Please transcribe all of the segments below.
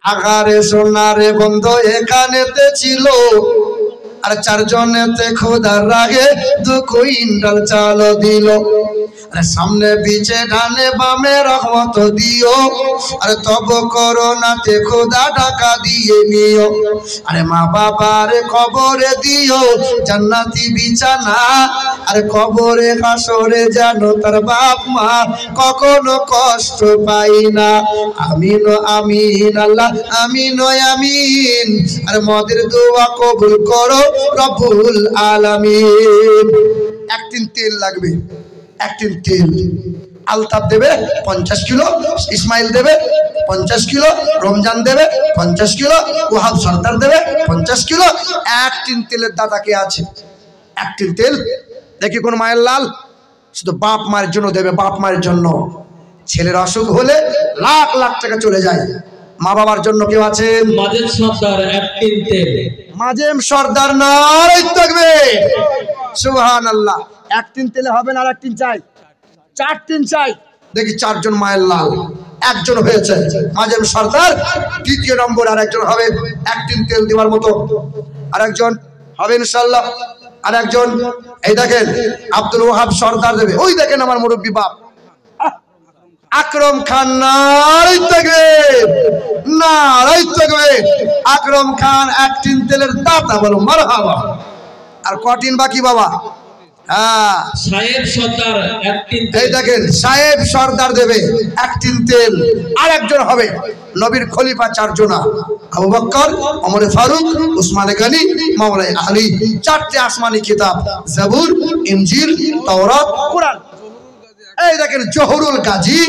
আগারে সোনারে বন্ধ এখানেতে ছিল আর চারজনেতে খোদার রাগে 2 কুইন্টাল চাল দিল। আর সামনে পিছে ডানে বামে রহমত দিও আর তব করোনাতে খোদা টাকা দিয়ে নিও। আরে মা বাবার কবরে দিও জান্নাতি বিছানা আর কবরে হাসরে জানো তার বাপ মা কখনো কষ্ট পাই না। আমিন আমিন আল্লাহ আমিন আমিন। আর মদের দোয়া কবুল করো রব্বুল আলামিন। 1 টিন তেল লাগবে, 1 টিন তেল। আলতাফ দেবে 50 কিলো, ইসমাইল দেবে 50 কিলো, রমজান দেবে 50 কিলো, ওয়াহাব সরদার দেবে 50 কিলো। 1 টিন তেলের দাদা কে আছে? 1 টিন তেল দেখি কোন মায়ের লাল? শুধু বাপ মায়ের জন্য দেবে, বাপ মায়ের জন্য। ছেলের অসুখ হলে লাখ লাখ টাকা চলে যায়। মা বাবার জন্য কেউ আছেন? মাজেম সর্দার 1 টিন তেল। মাজেম সর্দার নারে তাকবীর সুবহানাল্লাহ। 1 টিন তেলে হবে না, আর 1 টিন চাই, 4 টিন চাই। দেখি 4 জন মায়ের লাল, 1 জন হয়েছে মাজেম সর্দার। দ্বিতীয় নম্বর আর একজন হবে 1 টিন তেল দেওয়ার মতো, আর একজন হবে ইনশাআল্লাহ। আর একজন এই দেখেন আব্দুল ওয়াহাব সর্দার দেবে। ওই দেখেন আমার মুরব্বি বাপ আকরম খান নারে তাকবীর নারে তাকবীর। আকরম খান 1 টিন তেলের দাতা, বলো মারহাবা। আর কটিন বাকি বাবা? হ্যাঁ, সাহেব সর্দার 1 টিন তেল। এই দেখেন সাহেব সর্দার দেবে 1 টিন তেল। আর একজন হবে নবীর খলিফা 4 জনা, আবু বকর, ওমর ফারুক, উসমান গনি, মাওলাই আলী। 4টে আসমানি কিতাব, জাবুর, ইনজিল, তাওরাত, কুরআন। এই দেখেন জহুরুল গাজী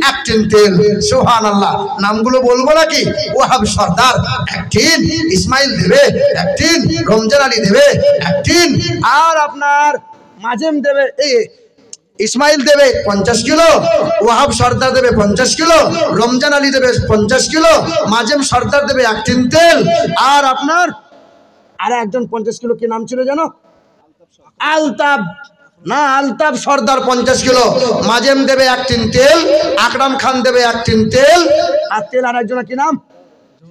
1 টিন তেল। সুবহানাল্লাহ। নামগুলো বলবো নাকি? ওয়াহাব সর্দার 1 টিন, ইসমাইল দেবে 1 টিন, রমজান আলী দেবে 1 টিন, আর আপনার মাজেম দেবে, এই ইসমাইল দেবে 50 কিলো, ওয়াহাব সর্দার দেবে 50 কিলো, রমজান আলী দেবে 50 কিলো, মাজেম সর্দার দেবে 1 টিন তেল। আর আপনার আর একজন 50 কিলো, কি নাম ছিল জানো? আলতাফ না, আলতাফ সর্দার 50 কিলো। মাজেম দেবে 1 টিন তেল, আকরাম খান দেবে 1 টিন তেল। আর তেল আর একজন কি নাম?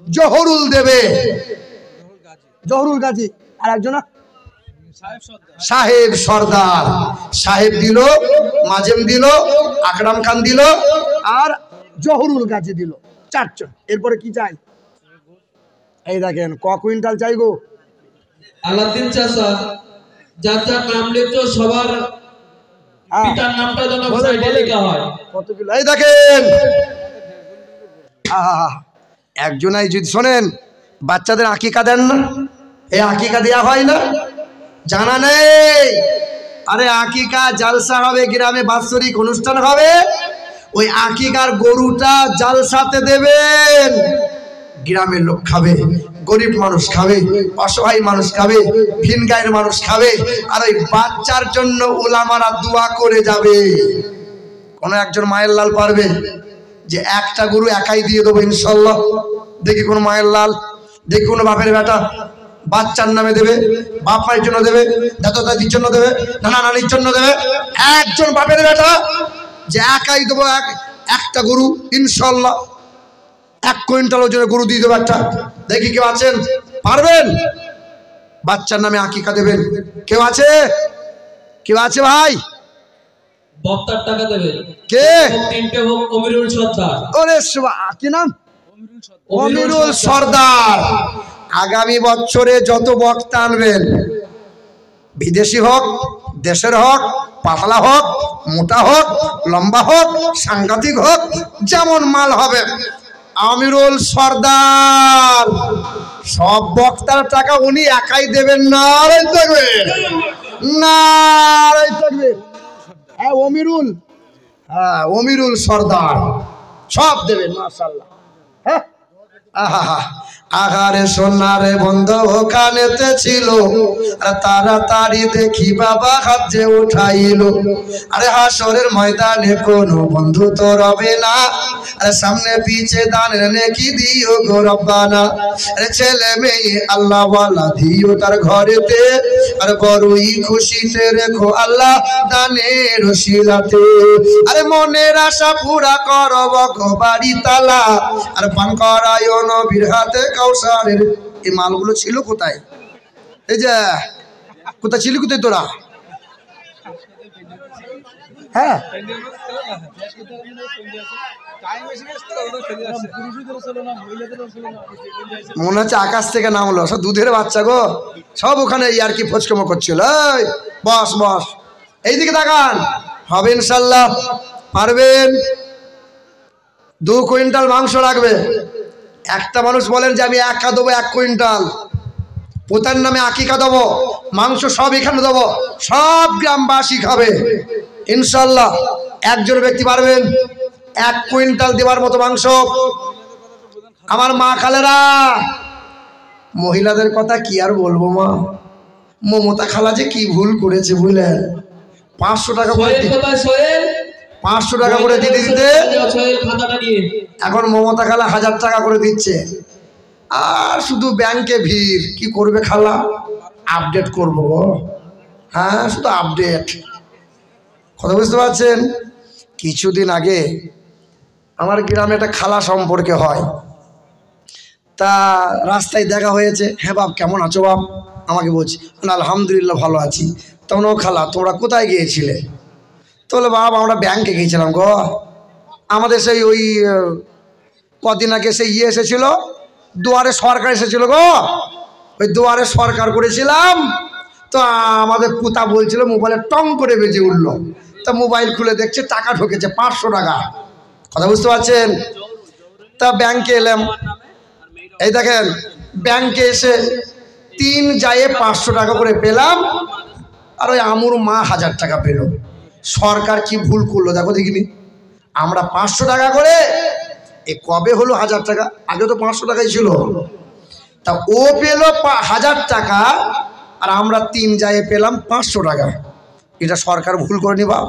জহুরুল দেবে, জহুরুল গাজী। আর একজন সাহেব সর্দার। সাহেব দিল, মাজেম দিল, আকরাম খান দিল, আর জহুরুল গাজী দিল। 4 জন। এরপরে কি চাই? এই দেখেন ক কুইন্টাল চাই গো? আলাউদ্দিন চাচা যার যার নাম লিখছো সবার পিতার নামটা যেন সাইডে লেখা হয়। কত কিলো? এই দেখেন একজনাই যদি শোনেন, বাচ্চাদের আকিকা দেন না? এই আকিকা দেওয়া হয় না? জানা নেই? আরে আকিকা জালসা হবে, গ্রামে বাৎসরিক অনুষ্ঠান হবে, ওই আকিকার গরুটা জালসাতে দেবেন। গ্রামের লোক খাবে, গরিব মানুষ খাবে, অসহায় মানুষ খাবে, ভিন গায়ের মানুষ খাবে, আর ওই বাচ্চার জন্য উলামারা দোয়া করে যাবে। কোন একজন মায়ের লাল পারবে যে একটা গরু একাই দিয়ে দেবো ইনশাল্লাহ? দেখি কোন মায়ের লাল, দেখি কোন বাপের বেটা বাচ্চার নামে দেবে, বাপ মায়ের জন্য দেবে, দাদা দাদির জন্য দেবে, নানা নানির জন্য দেবে। একজন বাপের বেটা যে একাই দেবো একটা গরু ইনশাল্লাহ, 1 কুইন্টাল ওজনের গরু দিয়ে দেবো একটা। দেখি কেউ আছেন পারবেন? বাচ্চার নামে আকিকা দেবেন। কেউ আছে? কেউ আছে ভাই? বক্তার টাকা দেবে কে? 3টে হোক অমিরুল সর্দার। ওরে কি নাম? অমিরুল সর্দার। আগামী বছরে যত বক্তা আনবেন, বিদেশি হোক, দেশের হোক, পাতলা হোক, মোটা হোক, লম্বা হোক, সাংঘাতিক হোক, যেমন মাল হবে, আমিরুল সর্দার সব বক্তার টাকা উনি একাই দেবেন। নারাই থাকবে, নারাই থাকবে। হ্যাঁ অমিরুল, হ্যাঁ অমিরুল সর্দার সব দেবেন মাশাআল্লাহ। হ্যাঁ আহারে সোনারে বন্ধু ওখানেতে ছিল, আর তাড়াতাড়ি দেখি বাবা হাত যে উঠাইল। আরে হাসরের ময়দানে কোনো বন্ধু তো রবে না, আরে সামনে পিছে দানের নেকি দিও গো রব্বানা। আরে ছেলে মেয়ে আল্লাহ ওয়ালা দিও তার ঘরেতে, আর বড়ই খুশিতে রেখো আল্লাহ দানের শিলাতে। আরে মনের আশা পুরা করব গো বাড়ি তালা, আর পান করায় নবীর হাতে কাউসারের। এই মালগুলো ছিল কোথায়? এই যে কোথায় ছিল, কোথায় তোরা? হ্যাঁ মনে হচ্ছে আকাশ থেকে নামলো, সব দুধের বাচ্চা গো, সব ওখানে আর কি ফচকমো করছিল। বস বস, এইদিকে তাকান, হবে ইনশাল্লাহ, পারবেন। 2 কুইন্টাল মাংস লাগবে। একটা মানুষ বলেন যে আমি একা দেবো 1 কুইন্টাল, পোতার নামে আকিকা দেবো, মাংস সব এখানে দেবো, সব গ্রামবাসী খাবে ইনশাল্লাহ। একজন ব্যক্তি পারবেন 1 কুইন্টাল দেওয়ার মতো মাংস? আমার মা খালেরা, মহিলাদের কথা কি আর বলবো মা, মমতা খালা যে কি ভুল করেছে বুঝলেন। 500 টাকা করে 500 টাকা করে দিতে দিতে এখন মমতা খালা 1000 টাকা করে দিচ্ছে। আর শুধু ব্যাংকে ভিড়, কি করবে খালা? আপডেট করবো, হ্যাঁ শুধু আপডেট। কথা বুঝতে পারছেন? কিছুদিন আগে আমার গ্রামে একটা খালা সম্পর্কে হয়, তা রাস্তায় দেখা হয়েছে। হ্যাঁ বাপ কেমন আছো বাপ? আমাকে বলছি আলহামদুলিল্লাহ ভালো আছি। তখন ও খালা তোমরা কোথায় গিয়েছিলে? তো বলে বাপ আমরা ব্যাংকে গিয়েছিলাম গো, আমাদের সেই ওই কদিন আগে সেই এসেছিল, দুয়ারে সরকার এসেছিল গো, ওই দুয়ারে সরকার করেছিলাম। তো আমাদের পুতা বলছিল, মোবাইলে টং করে বেজে উঠলো, তা মোবাইল খুলে দেখছে টাকা ঢুকেছে 500 টাকা। কথা বুঝতে পারছেন? তা ব্যাংকে এলাম, এই দেখেন ব্যাংকে এসে 3 জায়ে 500 টাকা করে পেলাম, আর ওই আমুর মা 1000 টাকা পেল। সরকার কি ভুল করলো দেখো দেখিনি। আমরা 500 টাকা করে, এ কবে হলো 1000 টাকা? আগে তো 500 টাকাই ছিল। তা ও পেল 1000 টাকা, আর আমরা 3 জায়ে পেলাম 500 টাকা। এটা সরকার ভুল করেনি বাপ?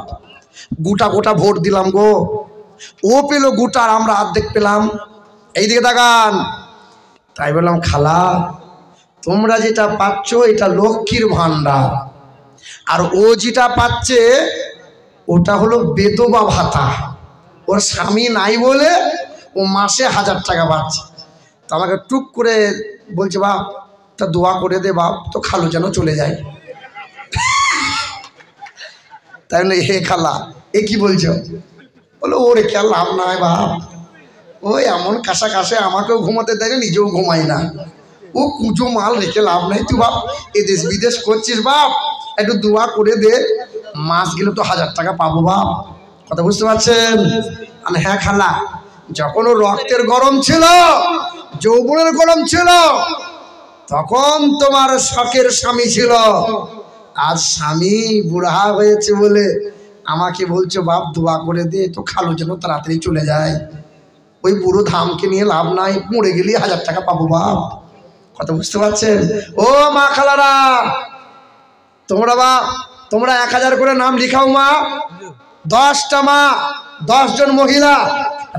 গোটা গোটা ভোট দিলাম গো, ও পেল গোটা আর আমরা অর্ধেক পেলাম। এইদিকে তাকান। তাই বললাম খালা তোমরা যেটা পাচ্ছ এটা লক্ষ্মীর ভান্ডার, আর ও যেটা পাচ্ছে ওটা হলো বেদবা ভাতা। ওর স্বামী নাই বলে ও মাসে 1000 টাকা পাচ্ছে। তো আমাকে টুক করে বলছে বাপ তা দোয়া করে দে বাপ, তো খালু যেন চলে যায়। তাই বলে হে খালা এ কি বলছো? বলো ওরে কে লাভ নাই বাপ, ওই এমন কাঁসা কাশে আমাকেও ঘুমাতে দেয় না, নিজেও ঘুমাই না, ও কুচো মাল রেখে লাভ নেই। তুই বাপ এ দেশ বিদেশ করছিস বাপ, একটু দোয়া করে দে, মাস গেলে তো 1000 টাকা পাবো বাপ। কথা বুঝতে পারছেন? আর হ্যাঁ খালা, যখন ও রক্তের গরম ছিল, যৌবনের গরম ছিল, তখন তোমার শখের স্বামী ছিল। আজ স্বামী বুড়া হয়েছে বলে আমাকে বলছো বাপ দোয়া করে দে, তো খালু যেন তাড়াতাড়ি চলে যায়। ওই বুড়ো ধামকে নিয়ে লাভ নাই, মরে গেলে 1000 টাকা পাবো বাপ। কথা বুঝতে পারছেন? ও মা খালারা, তোমরা বাপ তোমরা 1000 করে নাম লিখাও মা। 10টা মা, 10 জন মহিলা,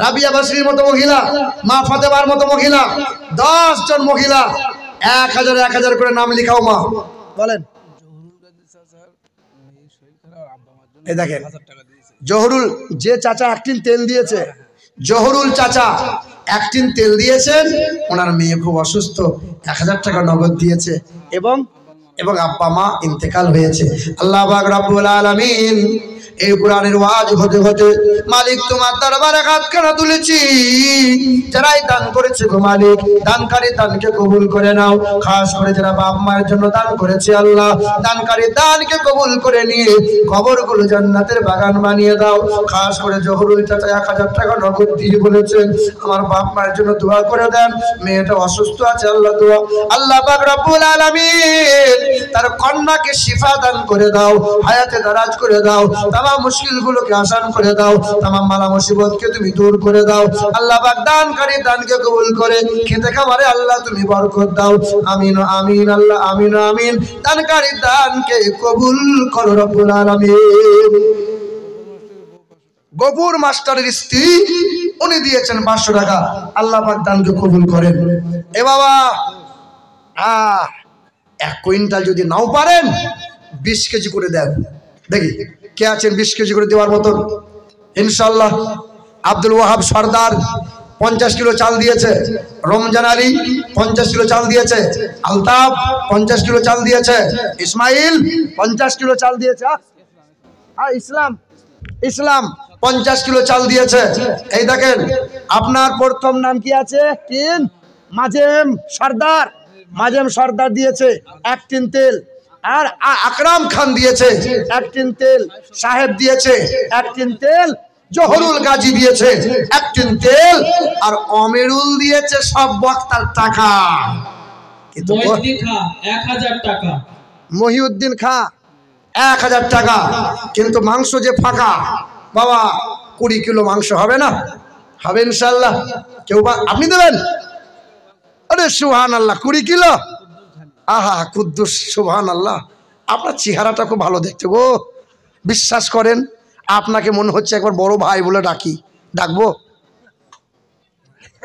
রাবিয়া বাসরির মতো মহিলা, মা ফাতেমার মতো মহিলা, 10 জন মহিলা 1000 করে নাম লিখাও মা। বলেন। এই দেখেন জহরুল যে চাচা 1 টিন তেল দিয়েছে, জহরুল চাচা 1 টিন তেল দিয়েছেন, ওনার মেয়ে খুব অসুস্থ, 1000 টাকা নগদ দিয়েছে, এবং আব্বা মা ইন্তেকাল হয়েছে। আল্লাহ পাক রব্বুল আলামিন এই কোরআনের ওয়াজ হতে হতে মালিক তোমার দরবারে হাতখানা তুলেছি, যারাই দান করেছে গো মালিক, দানকারী দানকে কবুল করে নাও। খাস করে যারা বাপ মায়ের জন্য দান করেছে আল্লাহ, দানকারী দানকে কবুল করে নিয়ে কবরগুলো জান্নাতের বাগান বানিয়ে দাও। খাস করে জহরুল চাচা 1000 টাকা নগদ দিয়ে বলেছেন আমার বাপ মায়ের জন্য দোয়া করে দেন, মেয়েটা অসুস্থ আছে আল্লাহ দোয়া। আল্লাহ পাক রব্বুল আলামিন তার কন্যাকে শিফা দান করে দাও, হায়াতে দারাজ করে দাও। আল্লাহ মুশকিলগুলোকে আসান করে দাও, तमाम মালা মুসিবতকে তুমি দূর করে দাও। আল্লাহ পাক দানকারী দানকে কবুল করে, খেতে খাবারে আল্লাহ তুমি বরকত দাও। আমিন আমিন আল্লাহ আমিন আমিন। দানকারী দানকে কবুল করো রব্বুল আলামিন। গফুর মাস্টারের স্ত্রী উনি দিয়েছেন 500 টাকা, আল্লাহ পাক দানকে কবুল করেন। এ বাবা 1 কুইন্টাল যদি নাও পারেন 20 কেজি করে দেন, দেখি কে আছেন 20 কেজি করে দেওয়ার মতন। ইনশাআল্লাহ আব্দুল ওয়াহাব সরদার 50 কিলো চাল দিয়েছে, রমজান আলী 50 কিলো চাল দিয়েছে, আলতাফ 50 কিলো চাল দিয়েছে, ইসমাইল 50 কিলো চাল দিয়েছে, ইসলাম 50 কিলো চাল দিয়েছে। এই দেখেন আপনার প্রথম নাম কি আছে? মাজেম সর্দার দিয়েছে 1 টিন তেল, আর আকরাম খান দিয়েছে 1 টিন তেল, সাহেব দিয়েছে 1 টিন তেল, জহরুল গাজী দিয়েছে 1 টিন তেল, আর অমেরুল দিয়েছে সব বক্তার টাকা। কিন্তু মহিউদ্দিন খা 1000 টাকা, কিন্তু মাংস যে ফাঁকা বাবা 20 কিলো মাংস হবে না? হবে ইনশাআল্লাহ। কেউ বা আপনি দেবেন? আরে সুবহানাল্লাহ 20 কিলো, আহা কুদ্দুস সুবহানাল্লাহ। আপনার চেহারাটা খুব ভালো দেখতে গো, বিশ্বাস করেন আপনাকে মনে হচ্ছে একবার বড় ভাই বলে ডাকবো।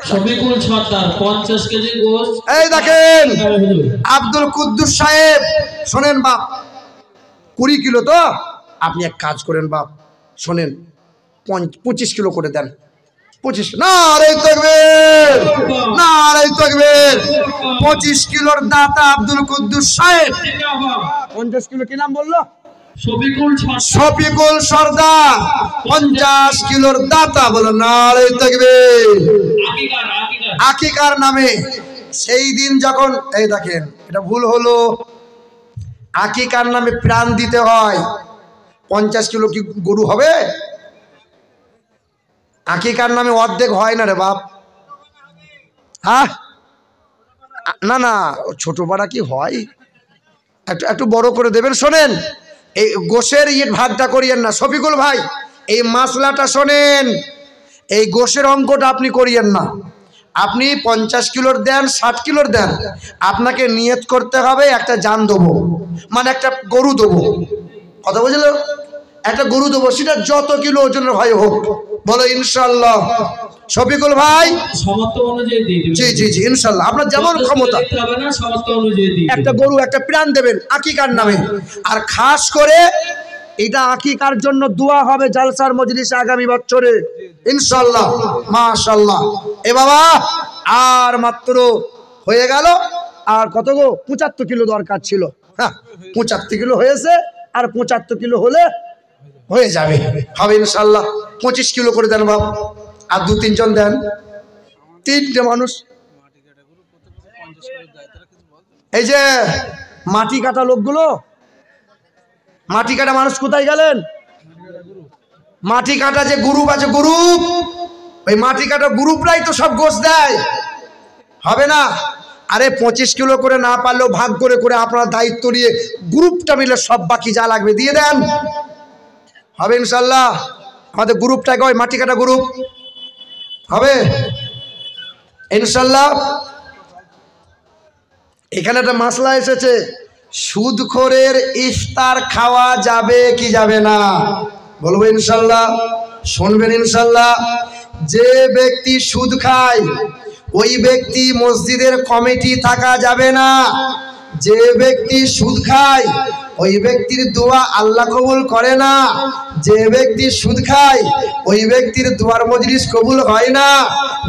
শফিকুল সরদার 50 কেজি গোশত। এই দেখেন আব্দুল কুদ্দুস সাহেব, শোনেন বাপ 20 কিলো তো আপনি এক কাজ করেন বাপ, শোনেন 25 কিলো করে দেন। 25 নারে তাকবীর, নারে তাকবীর। 25 কিলোর দাতা আব্দুল কুদ্দুস সাহেব। 50 কিলো কি নাম বললো? শফিকুল সরদার 50 কিলোর দাতা, বলো নারে তাকবীর। আকিকার নামে সেই দিন যখন, এই দেখেন এটা ভুল হলো, আকিকার নামে প্রাণ দিতে হয়। 50 কিলো কি গরু হবে? আকিকার নামে অর্ধেক হয় না রে বাপ। হ্যাঁ না ছোট পাড়া কি হয়, একটু বড় করে দেবেন। শোনেন এই গোশের ভাগটা করিয়েন না শফিকুল ভাই, এই মাসলাটা শোনেন, এই গোশের অঙ্কটা আপনি করিয়েন না। আপনি 50 কিলোর দেন 60 কিলোর দেন, আপনাকে নিয়ত করতে হবে একটা জান দেবো, মানে একটা গরু দেবো। কথা বুঝলো? একটা গরু দেবো, সেটা যত কিলো ওজনের ভাই হোক, বলো ইনশাআল্লাহ। শফিকুল ভাই জি ইনশাআল্লাহ, আপনার যেমন ক্ষমতা একটা গরু একটা প্রাণ দেবেন আকিকার নামে। আর খাস করে এটা আকিকার জন্য দোয়া হবে জালসার মজলিসে আগামী বছরে ইনশাআল্লাহ। মাশাআল্লাহ। এ বাবা আর মাত্র হয়ে গেল, আর কত গো 75 কিলো দরকার ছিল। হ্যাঁ 75 কিলো হয়েছে, আর 75 কিলো হলে হয়ে যাবে, হবে ইনশাআল্লাহ। 25 কিলো করে দেন বাপ, আর 2-3 জন দেন, 3টে মানুষ। এই যে মাটি কাটা লোকগুলো, মাটি কাটা মানুষ কোথায় গেলেন? মাটি কাটা যে গ্রুপ আছে, গ্রুপ, ওই মাটি কাটা গ্রুপরাই তো সব গোশ দেয়, হবে না? আরে 25 কিলো করে না পারলেও ভাগ করে করে আপনার দায়িত্ব নিয়ে গ্রুপটা মিলে সব বাকি যা লাগবে দিয়ে দেন, হবে ইনশাআল্লাহ। আমাদের গ্রুপটাকে ওই মাটি কাটা গ্রুপ হবে ইনশাআল্লাহ। এখানে একটা মাসলা এসেছে, সুদখোরের ইফতার খাওয়া যাবে কি যাবে না? বলবো ইনশাআল্লাহ, শুনবেন ইনশাআল্লাহ। যে ব্যক্তি সুদ খায় ওই ব্যক্তি মসজিদের কমিটি থাকা যাবে না। যে ব্যক্তি সুদ খায় ওই ব্যক্তির দোয়া আল্লাহ কবুল করে না। যে ব্যক্তি সুদ খায় ওই ব্যক্তির দোয়ার মজলিস কবুল হয় না।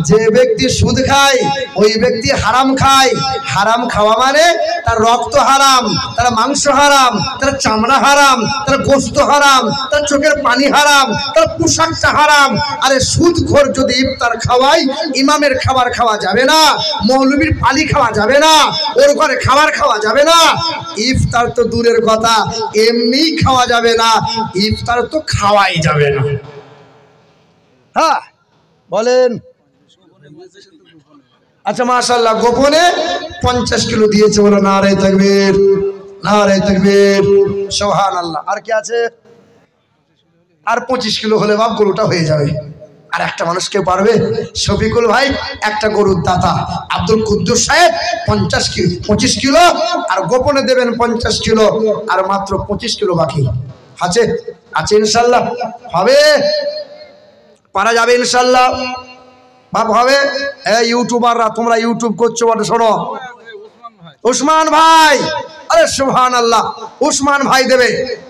যে ব্যক্তি সুদ খায় ওই ব্যক্তি হারাম খায়। হারাম খাওয়া মানে তার রক্ত হারাম, তার মাংস হারাম, তার চামড়া হারাম, তার গোশত হারাম, তার চোখের পানি হারাম, তার পোশাকটা হারাম। আরে সুদখোর যদি ইফতার খাওয়ায়, ইমামের খাবার খাওয়া যাবে না, মৌলবীর পানি খাওয়া যাবে না, ওর ঘরে খাবার খাওয়া যাবে না। ইফতার তো দূরের কথা, এমনি খাওয়া যাবে না, ইফতার তো খাওয়াই যাবে না। হ্যাঁ বলেন। আচ্ছা মাশাআল্লাহ, গোপনে 50 কিলো দিয়েছে, বলো নারে তাকবীর, নারে তাকবীর, সুবহানাল্লাহ। আর কি আছে? আর 25 কিলো হলে বাপ গরুটা হয়ে যাবে। আর একটা মানুষ কেউ পারবে? শফিকুল ভাই একটা গরুর দাতা, আব্দুল কুদ্দুস সাহেব 25 কিলো, আর গোপনে দেবেন 50 কিলো, আর মাত্র 25 কিলো বাকি আছে। আছে ইনশাল্লাহ, হবে, পারা যাবে ইনশাল্লাহ বাপ, হবে। ইউটিউবাররা তোমরা ইউটিউব করছো বটে, শোনো উসমান ভাই, আরে সুবহানাল্লাহ, উসমান ভাই দেবে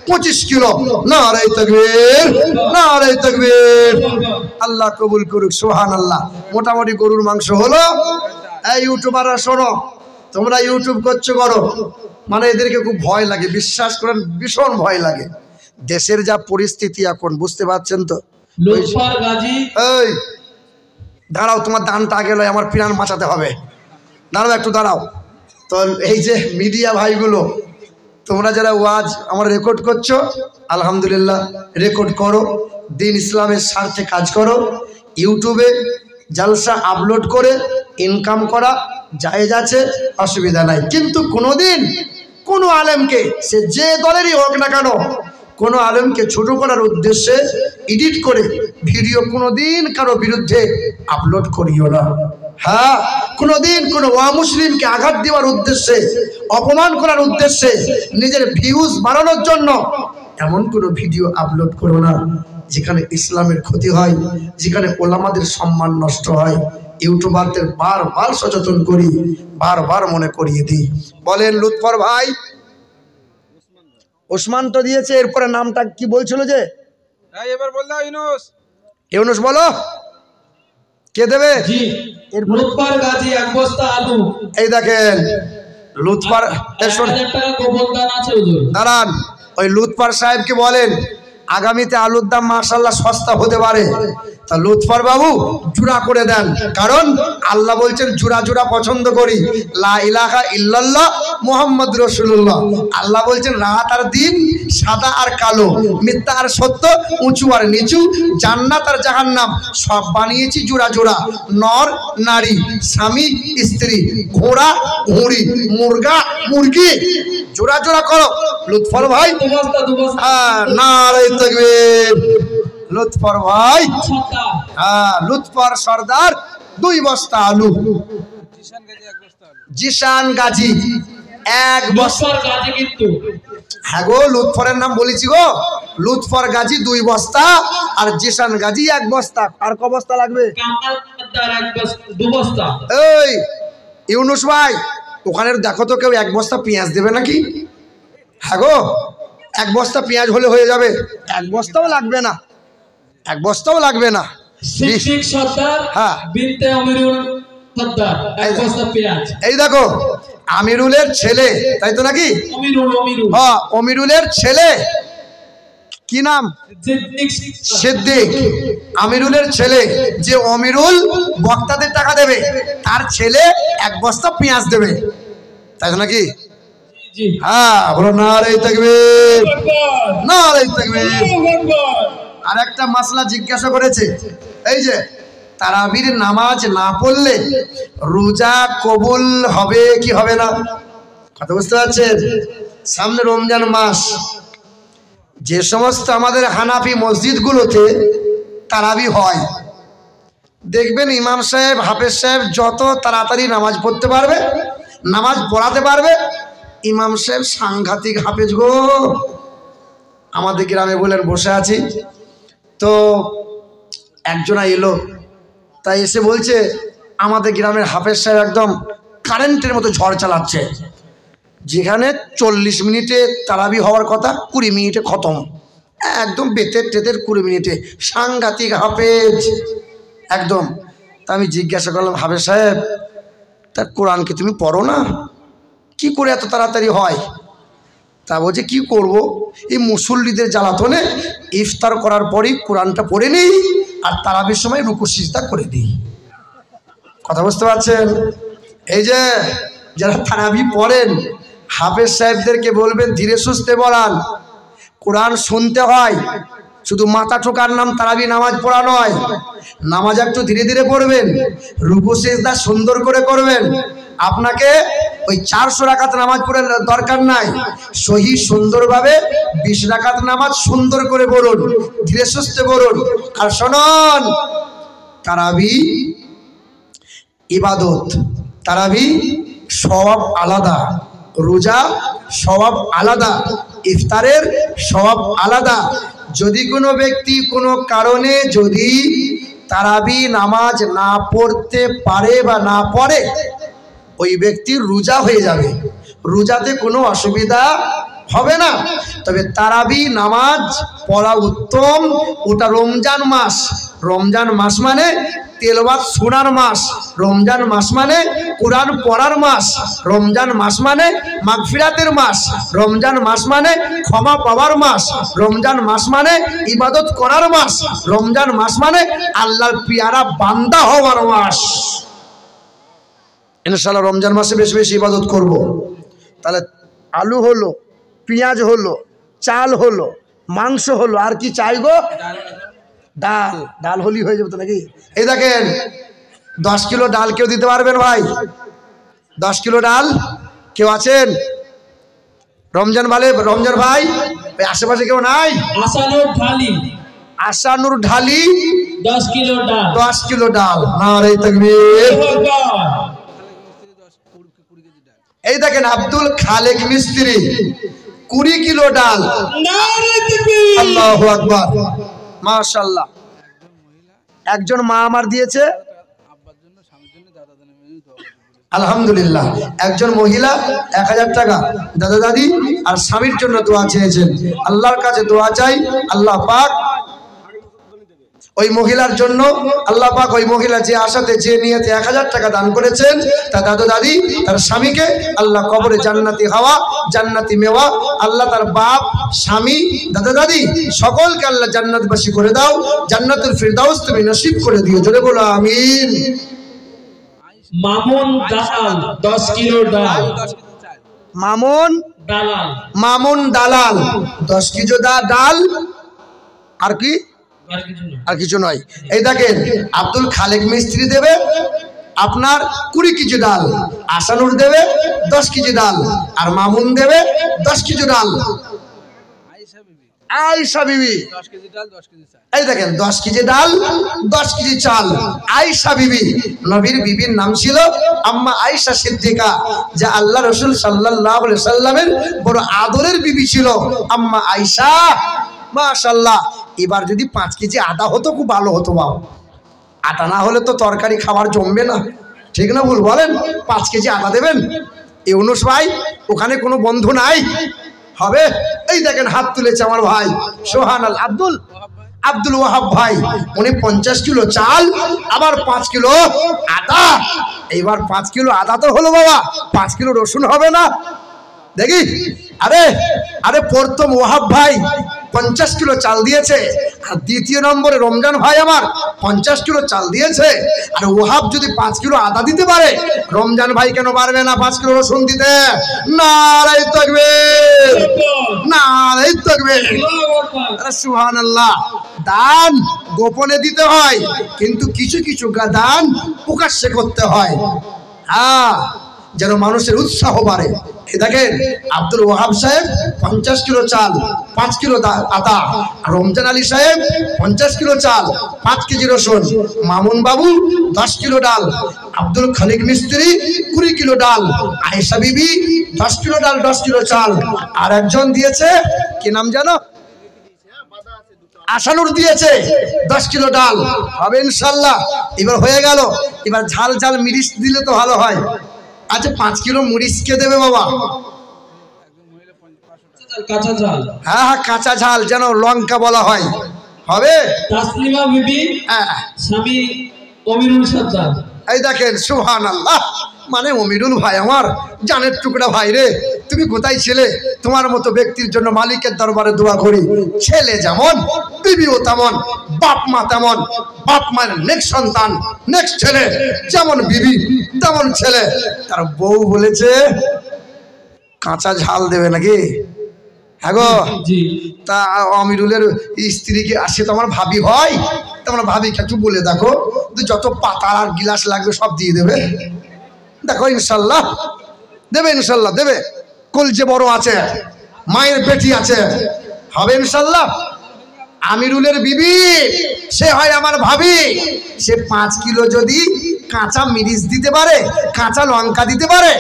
25 কিলো। নারে তাকবীর, নারে তাকবীর, আল্লাহ কবুল করুক, সুবহানাল্লাহ। মোটামুটি গরুর মাংস হলো। এই ইউটিউবাররা শোনো, তোমরা ইউটিউব করছো করো, মানে এদেরকে খুব ভয় লাগে, বিশ্বাস করেন ভীষণ ভয় লাগে। দেশের যা পরিস্থিতি এখন, বুঝতে পারছেন তো। লুৎফর গাজী, এই দাঁড়াও, তোমার দানটা আগে লয়, আমার প্রাণ বাঁচাতে হবে, দাঁড়াও একটু দাঁড়াও। তো এই যে মিডিয়া ভাইগুলো, তোমরা যারা ওয়াজ আমার রেকর্ড করছো, আলহামদুলিল্লাহ রেকর্ড করো, দিন ইসলামের স্বার্থে কাজ করো। ইউটিউবে জালসা আপলোড করে ইনকাম করা জায়েজ আছে, অসুবিধা নাই। কিন্তু কোনোদিন কোনো আলেমকে, সে যে দলেরই হোক না কেন, কোনো আলেমকে ছোট করার উদ্দেশ্যে এডিট করে ভিডিও কোনোদিন কারো বিরুদ্ধে আপলোড করিও না। হ্যাঁ, কোনোদিন কোনো অমুসলিমকে আঘাত দেওয়ার উদ্দেশ্যে, অপমান করার উদ্দেশ্যে, নিজের ভিউজ বাড়ানোর জন্য এমন কোনো ভিডিও আপলোড করো না যেখানে ইসলামের ক্ষতি হয়, যেখানে ওলামাদের সম্মান নষ্ট হয়। ইউটিউবারদের বারবার সচেতন করি, বারবার মনে করিয়ে দিই। বলেন লুৎফর ভাই, ওসমান তো দিয়েছে, এরপরে নামটা কি বলছিল যে এবার বল দাও, ইউনুস। ইউনুস বলো, কে দেবে? জি, লুৎফর গাজী এক বস্তা আলু। এই দেখেন লুৎফর, 1000 টাকা গোপন দান আছে হুজুর। দাঁড়ান, ওই লুৎফর সাহেবকে বলেন আগামীতে আলুর দাম মাশাআল্লাহ সস্তা হতে পারে। তা লুৎফর বাবু জুরা করে দেন, কারণ আল্লাহ বলছেন জুরা জুরা পছন্দ করি, লা ইলাহা ইল্লাল্লাহ মুহাম্মদ রাসূলুল্লাহ। আল্লাহ বলছেন রাত আর দিন, সাদা আর কালো, মিথ্যা আর সত্য, উঁচু আর নিচু, জান্নাত আর জাহান্নাম সব বানিয়েছি জোড়া জোড়া, নর নারী, স্বামী স্ত্রী, ঘোড়া ঘুড়ি, মুরগা মুরগি, জোড়া জোড়া করো। লুৎফর ভাই, হ্যাঁ, নারে তাকবীর। লুৎফর ভাই, হ্যাঁ, লুৎফর সর্দার 2 বস্তা আলু। জিশান গাজী 1 বস্তা। কিন্তু হ্যাঁ গো, লুৎফরের নাম বলেছি গো, লুৎফর গাজী 2 বস্তা, আর জিশান গাজী 1 বস্তা। আর ক বস্তা লাগবে? কামাল 2 বস্তা। এই ইউনুস ভাই, ওখানে দেখো তো কেউ 1 বস্তা পেঁয়াজ দেবে নাকি? হ্যাঁ গো, 1 বস্তা পেঁয়াজ হলে হয়ে যাবে, 1 বস্তাও লাগবে না, 1 বস্তাও লাগবে না। সিদ্দিক সর্দার, হ্যাঁ, বিনতে আমিরুল সর্দার 1 বস্তা পেঁয়াজ। এই দেখো আমিরুলের ছেলে, তাই তো নাকি? অমিরুল, হ্যাঁ, অমিরুলের ছেলে, কি নাম? সিদ্দিক। আমিরুলের ছেলে, যে অমিরুল বক্তাদের টাকা দেবে, তার ছেলে 1 বস্তা পেঁয়াজ দেবে, তাই তো নাকি? হ্যাঁ, বলো নারে তাকবীর, নারে তাকবীর। আর একটা মাসলা জিজ্ঞাসা করেছে, এই যে তারাবির নামাজ না পড়লে রোজা কবুল হবে কি হবে না? কথা বুঝতে পারছেন? সামনে রমজান মাস, যে সমস্ত আমাদের হানাফি মসজিদগুলোতে তারাবি হয়, দেখবেন ইমাম সাহেব, হাফেজ সাহেব যত তাড়াতাড়ি নামাজ পড়তে পারবে, নামাজ পড়াতে পারবে, ইমাম সাহেব সাংঘাতিক হাফেজ গো। আমাদের গ্রামে বলেন বসে আছি, তো একজনা এলো, তাই এসে বলছে আমাদের গ্রামের হাফেজ সাহেব একদম কারেন্টের মতো ঝড় চালাচ্ছে, যেখানে 40 মিনিটে তারাবি হওয়ার কথা 20 মিনিটে খতম, একদম বেতের টেতের 20 মিনিটে, সাংঘাতিক হাফেজ একদম। তা আমি জিজ্ঞাসা করলাম, হাফেজ সাহেব তা কোরআন কি তুমি পড়ো না? কি করে এত তাড়াতাড়ি হয়? তা বলছে কি করব, এই মুসল্লিদের জ্বালাতনে ইফতার করার পরই কোরআনটা পড়ে নিই, আর তারাবির সময় রুকু সিজদা করে দিই। কথা বুঝতে পারছেন? এই যে যারা তারাবি পড়েন, হাফেজ সাহেবদেরকে বলবেন ধীরে সুস্থে পড়ান, কোরআন শুনতে হয়, শুধু মাথা ঠোকার নাম তারাবি নামাজ পড়া নয়। নামাজ একটু ধীরে ধীরে পড়বেন, রুকু সিজদা সুন্দর করে করবেন। আপনাকে ওই 400 রাকাত নামাজ পড়ে দরকার নাই, সহি সুন্দরভাবে 20 রাকাত নামাজ সুন্দর করে পড়ুন, ধীরে সুস্থে পড়ুন। আর শুনুন, তারাবি ইবাদত, তারাবি সওয়াব আলাদা, রোজা সওয়াব আলাদা, ইফতারের সওয়াব আলাদা। যদি কোনো ব্যক্তি কোনো কারণে যদি তারাবি নামাজ না পড়তে পারে বা না পড়ে, ওই ব্যক্তির রোজা হয়ে যাবে, রোজাতে কোনো অসুবিধা হবে না। তবে তারাবি নামাজ পড়া উত্তম। ওটা রমজান মাস, রমজান মাস মানে তেলাওয়াত শোনার মাস, রমজান মাস মানে কোরআন পড়ার মাস, রমজান মাস মানে মাগফিরাতের মাস, রমজান মাস মানে ক্ষমা পাওয়ার মাস, রমজান মাস মানে ইবাদত করার মাস, রমজান মাস মানে আল্লাহর পিয়ারা বান্দা হওয়ার মাস। ইনশাআল্লাহ রমজান মাসে বেশি বেশি ইবাদত করব। তাহলে আলু হলো, পেঁয়াজ হলো, চাল হলো, মাংস হলো, আর কি চাই গো? ডাল। ডাল হলি হয়ে যাবে তো নাকি? এই দেখেন 10 কিলো ডাল কেউ দিতে পারবেন ভাই? 10 কিলো ডাল কেউ আছেন? রমজান রমজান ভাই আশেপাশে কেউ নাই? আসানুর ঢালি 10 কিলো ডাল, 10 কিলো ডাল। নারে তাকবীর। এই দেখেন আব্দুল খালেক মিস্ত্রি 20 কিলো ডাল। আল্লাহু আকবার, মাশাআল্লাহ। একজন মা আমার দিয়েছে, আলহামদুলিল্লাহ। একজন মহিলা 1000 টাকা দাদা দাদি আর স্বামীর জন্য দোয়া চেয়েছেন। আল্লাহর কাছে দোয়া চাই, আল্লাহ পাক ওই মহিলার জন্য, আল্লাহ পাক ওই মহিলা যে আশাতে যে নিয়তে 1000 টাকা দান করেছেন, তার দাদা দাদি তার স্বামীকে আল্লাহ কবরে জান্নাতি হাওয়া, জান্নাতি মেওয়া, আল্লাহ তার বাপ স্বামী দাদা দাদি সকলকে আল্লাহ জান্নাতবাসী করে দাও, জান্নাতুল ফিরদাউস তুমি নসিব করে দিও। জোরে বলো আমিন। মামুন দালাল 10 কিলো ডাল, মামুন দালাল 10 কিলো ডাল। আর কি? আর কিছু নয়। এই দেখেন আব্দুল খালেক মিস্ত্রি দেবে আপনার 20 কেজি ডাল, আসানুর দেবে 10 কেজি ডাল, আর মামুন দেবে 10 কেজি ডাল। আয়েশা বিবি 10 কেজি ডাল, 10 কেজি চাল। এই দেখেন 10 কেজি ডাল, 10 কেজি চাল। আয়েশা বিবি, নবীর বিবির নাম ছিল আম্মা আয়েশা সিদ্দিকা, যে আল্লাহ রাসূল সাল্লাল্লাহু আলাইহি সাল্লামের বড় আদরের বিবি ছিল আম্মা আয়েশা। মাশাআল্লাহ। এবার যদি 5 কেজি আদা হতো খুব ভালো হতো বাবা। আটা না হলে তো তরকারি খাবার জমবে না, ঠিক না ভুল বলেন? 5 কেজি আদা দেবেন। ইউনুস ভাই ওখানে কোনো বন্ধু নাই হবে? এই দেখেন হাত তুলেছে আমার ভাই সুবহানাল্লাহ, আব্দুল ওয়াহাব ভাই। উনি 50 কিলো চাল, আবার 5 কিলো আদা। এইবার 5 কিলো আদা তো হলো বাবা, 5 কিলো রসুন হবে না? দেখি। আরে প্রথম ওয়াহাব ভাই 50 কিলো চাল দিয়েছে, আর দ্বিতীয় নম্বরে রমজান ভাই আমার 50 কিলো চাল দিয়েছে। আর ওয়াহাব যদি 5 কিলো আদা দিতে পারে, রমজান ভাই কেন পারবে না 5 কিলো রসুন দিতে? নারে তাকবীর, নারে তাকবীর, সুবহানাল্লাহ। দান গোপনে দিতে হয়, কিন্তু কিছু কিছু দান প্রকাশ্যে করতে হয়, হ্যাঁ, যেন মানুষের উৎসাহ বাড়ে। দেখেন আব্দুল ওয়াহাব সাহেব 50 কিলো চাল, 5 কিলো আদা। রমজান আলী সাহেব 50 কিলো চাল, 5 কেজি রসুন। মামুন বাবু 10 কিলো ডাল, আব্দুল খালিক মিস্ত্রি 20 কিলো ডাল, আয়েশা বিবি 10 কিলো ডাল, 10 কিলো চাল। আর একজন দিয়েছে, কি নাম জানো? আসানুর দিয়েছে 10 কিলো ডাল। হবে ইনশাআল্লাহ। এবার হয়ে গেল। এবার ঝাল ঝাল মিরিচ দিলে তো ভালো হয়। আচ্ছা 5 কিলো মরিচ কে দেবে বাবা? কাঁচা ঝাল। হ্যাঁ, কাঁচা ঝাল, যেন লঙ্কা বলা হয়। হবে? তাসলিমা বিবি, স্বামী অমিরুল সাজ্জাদ। এই দেখেন সুবহানাল্লাহ। মানে অমিরুল ভাই আমার জানের টুকরা ভাই রে, তুমি কোথায় ছিলে? তোমার মতো ব্যক্তির জন্য মালিকের দরবারে দোয়া করি। ছেলে যেমন, বিবিও তেমন, বাপ মা তেমন। বাপ মায়ের নেক্সট সন্তান, নেক্সট ছেলে, যেমন বিবি তেমন ছেলে। তার বউ বলেছে কাঁচা ঝাল দেবে নাকি? হ্যাঁ গো। তা আমিরুলের স্ত্রীকে আসে তো আমার ভাবি হয়, তোমার ভাবিকে একটু বলে দেখো, যত পাতা আর গিলাস লাগবে সব দিয়ে দেবে। দেখো ইনশাল্লাহ দেবে ইনশাল্লাহ দেবে। কলজে বড় আছে, মায়ের পেটি আছে, হবে ইনশাল্লাহ। আমিরুলের বিবি সে হয় আমার ভাবি, সে 5 কিলো যদি কাঁচা মরিচ দিতে পারে, কাঁচা লঙ্কা দিতে পারে,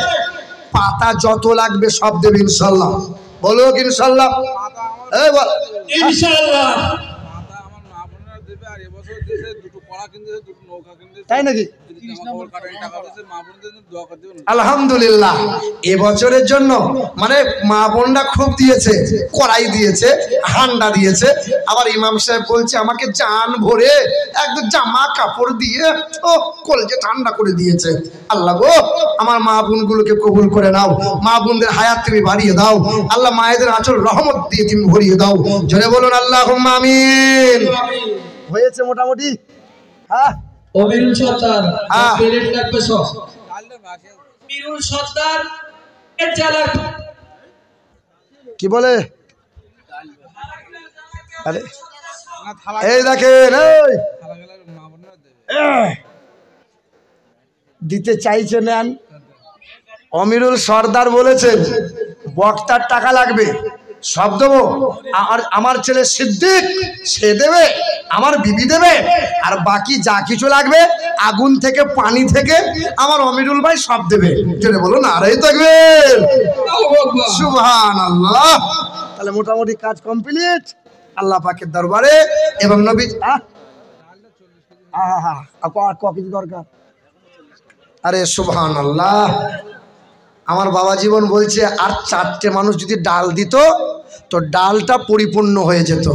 পাতা যত লাগবে সব দেবে ইনশাল্লাহ। বলো ইনশাল্লাহ। এই বল ইনশাআল্লাহ। তাই নাকি? আলহামদুলিল্লাহ। এবছরের জন্য মানে মা বোনরা খুব দিয়েছে, কড়াই দিয়েছে, হান্ডা দিয়েছে। আবার ইমাম সাহেব বলছে আমাকে জান ভরে একদম জামা কাপড় দিয়ে ও কলজে ঠান্ডা করে দিয়েছে। আল্লাহ গো আমার মা বোনগুলোকে কবুল করে নাও, মা বোনদের হায়াত তুমি বাড়িয়ে দাও আল্লাহ, মায়েদের আঁচল রহমত দিয়ে তুমি ভরিয়ে দাও। জোরে বলুন আল্লাহুম্মা আমিন। হয়েছে মোটামুটি। হ্যাঁ অমিরুল সর্দার হ্যাঁ। প্লেট লাগবে সব। অমিরুল সর্দার এর জেলার কি বলে? আরে এই দেখেন এই দিতে চাইছে নেন। অমিরুল সর্দার বলেছেন বক্তার টাকা লাগবে, সব দেবো। আমার ছেলে সিদ্দিক সে দেবে, আমার বিবি দেবে, আর বাকি যা কিছু লাগবে আগুন থেকে পানি থেকে আমার অমিরুল ভাই সব দেবে। জেনে বলো না আরে থাকবে। সুবহানাল্লাহ। তাহলে মোটামুটি কাজ কমপ্লিট আল্লাহ পাকের দরবারে। এবং নবী কিছু দরকার? আরে সুবহানাল্লাহ। আমার বাবা জীবন বলছে আর 4টে মানুষ যদি ডাল দিত তো ডালটা পরিপূর্ণ হয়ে যেত।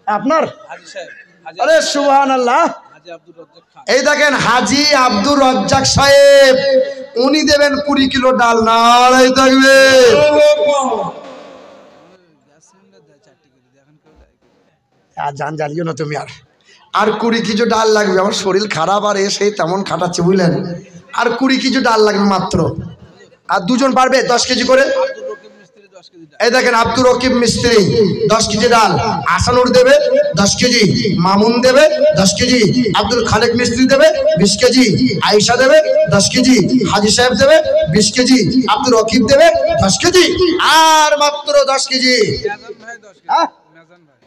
আপনার আরে সুবহানাল্লাহ। এই দেখেন হাজি আব্দুর রাজ্জাক সাহেব, উনি দেবেন 20 কিলো ডাল। নারাই থাকবে। জান জ্বালিও না তুমি। আর 20 কেজি ডাল লাগবে। আমার শরীর খারাপ আর এসে তেমন খাটাচ্ছে বুঝলেন। আর 20 কেজি ডাল লাগবে মাত্র। আর 2জন পারবে 10 কেজি করে। এই দেখেন আব্দুর রকিব মিস্ত্রি 10 কেজি ডাল, আসানুর দেবে 10 কেজি, মামুন দেবে 10 কেজি, আব্দুল খালেক মিস্ত্রি দেবে 20 কেজি, আয়েশা দেবে 10 কেজি, হাজি সাহেব দেবে 20 কেজি, আব্দুর রকিব দেবে 10 কেজি, আর মাত্র 10 কেজি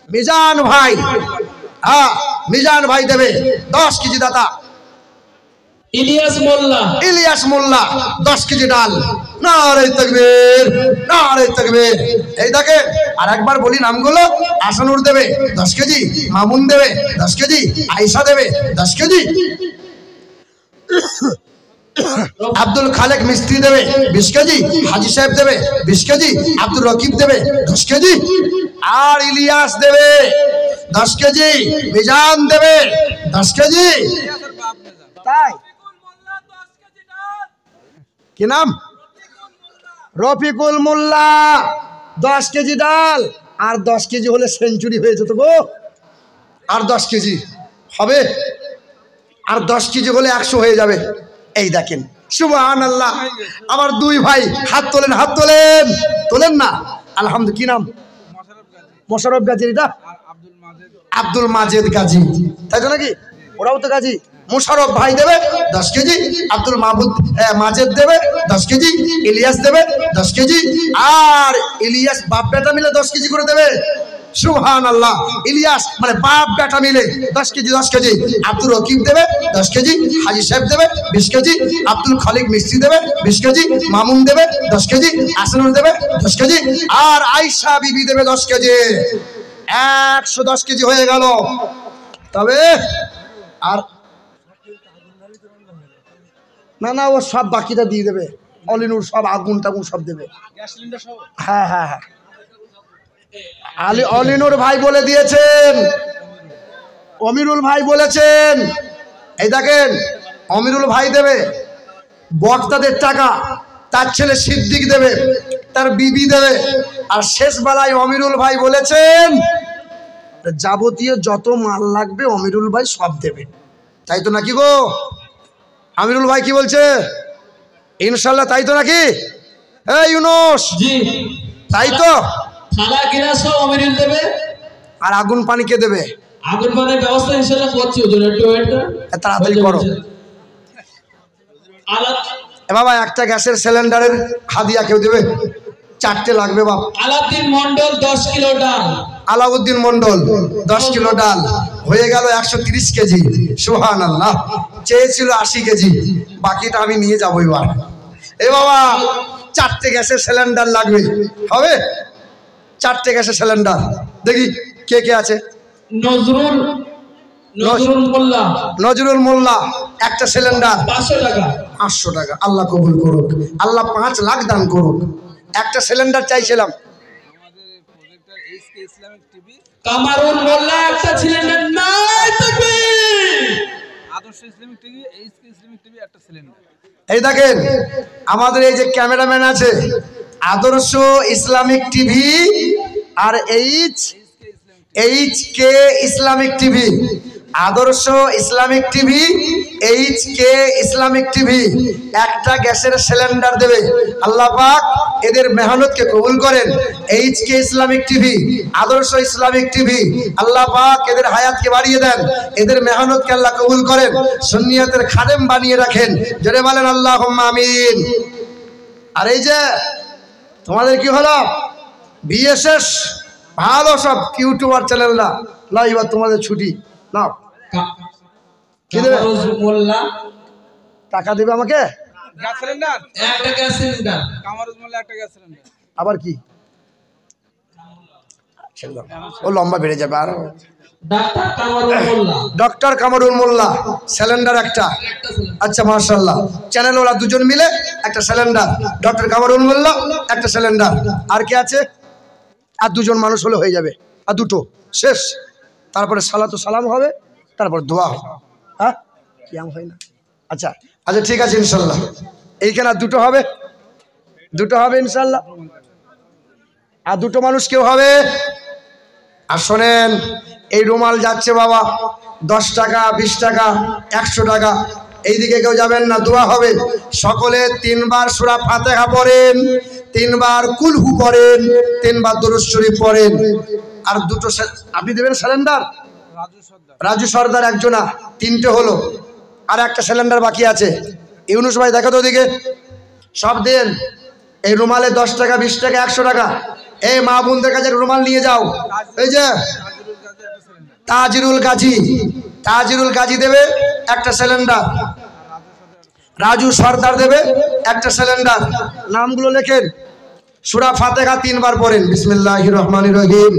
মিজান ভাই। হ্যাঁ মিজান ভাই দেবে 10 কেজি। দাদা ইলিয়াস মোল্লা 10 কেজি ডাল। নারে তাকবীর, নারে তাকবীর। এই দেখে আর একবার বলি নামগুলো। আসানুর দেবে 10 কেজি, মামুন দেবে 10 কেজি, আয়েশা দেবে 10 কেজি, আব্দুল খালেক মিস্ত্রি দেবে 20 কেজি, হাজি সাহেব দেবে 20 কেজি, আব্দুল রকিব দেবে 10 কেজি, আর ইলিয়াস দেবে 10 কেজি, মিজান দেবে 10 কেজি। তাই কি নাম? রফিকুল মোল্লা 10 কেজি ডাল। আর 10 কেজি হলে সেঞ্চুরি হয়ে যেত গো। আর 10 কেজি হবে, আর 10 কেজি হলে 100 হয়ে যাবে। এই দেখেন সুবহানাল্লাহ। আমার 2 ভাই হাত তোলেন, হাত তোলেন, তোলেন না। আলহামদুলিল্লাহ। কি নাম? মোশাররফ গাজী। এটা আব্দুল মাজেদ গাজী, তাই তো নাকি? ওরাও তো গাজী। মোশাররফ ভাই দেবে 10 কেজি, আব্দুল মাজেদ দেবে 10 কেজি, ইলিয়াস দেবে 10 কেজি, আর ইলিয়াস বাপ বেটা মিলে 10 কেজি করে দেবে। সুবহানাল্লাহ। ইলিয়াস মানে বাপ বেটা মিলে 10 কেজি 10 কেজি। আব্দুর রকিব দেবে 10 কেজি, হাজি সাহেব দেবে 20 কেজি, আব্দুল খালিক মিস্ত্রি দেবে 20 কেজি, মামুন দেবে 10 কেজি, আসানুর দেবে 10 কেজি, আর আয়েশা বিবি দেবে 10 কেজি। 110 কেজি হয়ে গেল। তবে আর না না ও সব বাকিটা দিয়ে দেবে। অলিনুর সব আগুন টাগুন সব দেবে। হ্যাঁ হ্যাঁ হ্যাঁ। অলিনুর ভাই বলে দিয়েছেন, অমিরুল ভাই বলেছেন। এই দেখেন অমিরুল ভাই দেবে বক্তাদের টাকা, তার ছেলে সিদ্দিক দেবে, তার বিবি দেবে, আর শেষ বেলায় অমিরুল ভাই বলেছেন যাবতীয় যত মাল লাগবে অমিরুল ভাই সব দেবে। তাই তো নাকি গো? আমিরুল ভাই কি বলছে? ইনশাল্লাহ তাই তো নাকি? এই ইউনুস জি তাই তো। থালা গিলাসও অমিরুল দেবে। আর আগুন পানি কে দেবে? আগুন পানির ব্যবস্থা ইনশাআল্লাহ করছি। ওজন একটু ওয়েট তাড়াতাড়ি করো। বাবা একটা গ্যাসের সিলিন্ডারের হাদিয়া কেউ দেবে? 4টে লাগবে বাবা। আলাউদ্দিন মন্ডল 10 কিলো ডাল। আলাউদ্দিন মন্ডল 10 কিলো ডাল হয়ে গেল 130 কেজি। সুবহানাল্লাহ। চেয়েছিল 80 কেজি, বাকিটা আমি নিয়ে যাবো এবার। এ বাবা 4টে গ্যাসের সিলিন্ডার লাগবে, হবে? 4টে গ্যাসের সিলিন্ডার। দেখি কে কে আছে। নজরুল মোল্লা একটা সিলিন্ডার 500 টাকা। 500 টাকা। আল্লাহ কবুল করুক, আল্লাহ 5 লাখ দান করুক। একটা সিলিন্ডার চাইছিলাম। কামারুল মোল্লা একটা সিলিন্ডার নাই থাকবে। Adarsh Islamic TV, HK Islamic TV একটা সিলিন্ডার। এই দেখেন আমাদের এই যে ক্যামেরাম্যান আছে, আদর্শ ইসলামিক টিভি আর HK Islamic TV. Adarsh Islamic TV, HK Islamic TV একটা গ্যাসের সিলিন্ডার দেবে। আল্লাহ পাক এদের মেহনতকে কবুল করেন। HK Islamic TV, Adarsh Islamic TV, আল্লাহ পাক এদের হায়াতকে বাড়িয়ে দেন, এদের মেহনতকে আল্লাহ কবুল করেন, সুন্নিয়তের খাদেম বানিয়ে রাখেন। জোরে বলেন আল্লাহুম্মা আমিন। আর এই যে তোমাদের কি হলো, বিএসএস ভালো সব ইউটিউবার চ্যানেলরা, না এবার তোমাদের ছুটি নাও। কি দেবে? মোল্লা টাকা দেবে আমাকে? গ্যাস সিলিন্ডার, একটা গ্যাস সিলিন্ডার। কামারুজ মোল্লা একটা গ্যাস সিলিন্ডার। আবার কি? ও লম্বা বেড়ে যাবে। আর ডক্টর কামারুল মোল্লা সিলিন্ডার একটা। আচ্ছা মাশাআল্লাহ, চ্যানেল ওরা দুজন মিলে একটা সিলিন্ডার। ডক্টর কামারুল মোল্লা একটা সিলিন্ডার। আর কি আছে? আর দুজন মানুষ হলে হয়ে যাবে। আর দুটো শেষ। তারপরে সালাতু সালাম হবে, তারপর দোয়া হবে। হ্যাঁ কি আম হয় না? আচ্ছা আচ্ছা ঠিক আছে ইনশাল্লাহ। এইখানে আর দুটো হবে, দুটো হবে ইনশাল্লাহ। আর দুটো মানুষ কেউ হবে। আর শোনেন, এই রুমাল যাচ্ছে বাবা 10 টাকা, 20 টাকা, 100 টাকা। এইদিকে কেউ যাবেন না, দোয়া হবে। সকলে 3 বার সূরা ফাতিহা পড়েন, 3 বার কুলহু পড়েন, 3 বার দরুদ শরীফ পড়েন। আর দুটো আপনি দেবেন সিলিন্ডার? রাজু সর্দার একজনা, 3টে হলো। আর একটা সিলিন্ডার বাকি আছে। ইউনুস ভাই দেখো তো ওদিকে, সব দেন। এই রুমালে 10 টাকা, 20 টাকা, 100 টাকা। এই মা বোনদের কাছে রুমাল নিয়ে যাও। এই যে তাজিরুল গাজী দেবে একটা সিলিন্ডার, রাজু সর্দার দেবে একটা সিলিন্ডার। নামগুলো লেখেন। সূরা ফাতিহা 3 বার পড়েন। বিসমিল্লাহির রহমানির রহিম।